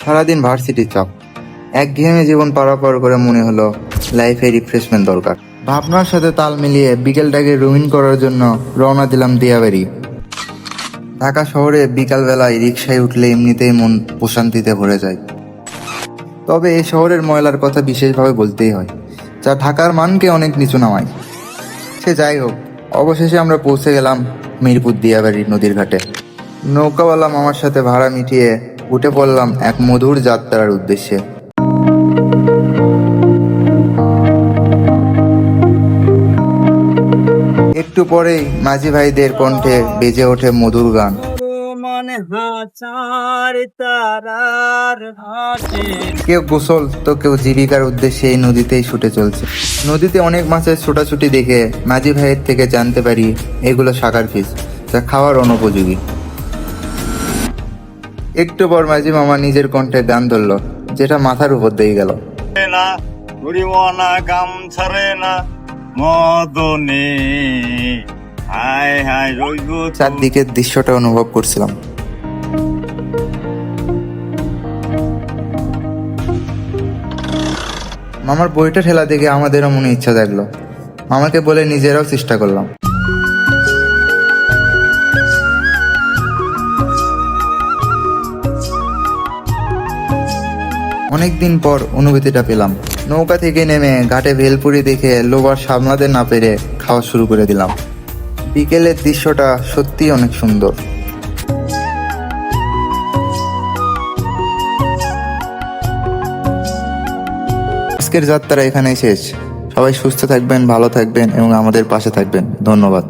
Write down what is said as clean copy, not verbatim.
সারাদিন ভার্সিটির চাপ, একঘেয়েমি জীবন পারাপার করে মনে হলো লাইফে রিফ্রেশমেন্ট দরকার। ভাবনার সাথে তাল মিলিয়ে বিকেলটাকে রঙিন করার জন্য রওনা দিলাম দিয়াবাড়ি। ঢাকা শহরে বিকালবেলায় রিকশায় উঠলে এমনিতেই মন প্রশান্তিতে ভরে যায়। তবে এই শহরের ময়লার কথা বিশেষভাবে বলতেই হয়, যা ঢাকার মানকে অনেক নিচু নামায়। সে যাই হোক, অবশেষে আমরা পৌঁছে গেলাম মিরপুর দিয়াবাড়ি নদীর ঘাটে। নৌকাওয়ালা মামার সাথে ভাড়া মিটিয়ে উঠে পড়লাম এক মধুর যাত্রার উদ্দেশ্যে। একটু পরেই মাঝি ভাইদের কণ্ঠে বেজে ওঠে মধুর গান। কেউ গোসল তো কেউ জীবিকার উদ্দেশ্যে এই নদীতেই ছুটে চলছে। নদীতে অনেক মাছের ছোটাছুটি দেখে মাঝি ভাইয়ের থেকে জানতে পারি এগুলো শাকার ফিশ, যা খাওয়ার অনুপযোগী। একটু পর মাঝি মামা নিজের কণ্ঠে গান ধরল, যেটা মাথার উপর দিয়ে গেল। চারদিকের দৃশ্যটা অনুভব করছিলাম। মামার বইটা ঠেলা দেখে আমাদেরও মনে ইচ্ছা জাগলো। মামাকে বলে নিজেরাও চেষ্টা করলাম। অনেকদিন পর অনুভূতিটা পেলাম। নৌকা থেকে নেমে ঘাটে ভেলপুরি দেখে লোভার সামলাতে না পেরে খাওয়া শুরু করে দিলাম। বিকেলের দৃশ্যটা সত্যি অনেক সুন্দর। আজকের যাত্রা এখানেই শেষ। সবাই সুস্থ থাকবেন, ভালো থাকবেন এবং আমাদের পাশে থাকবেন। ধন্যবাদ।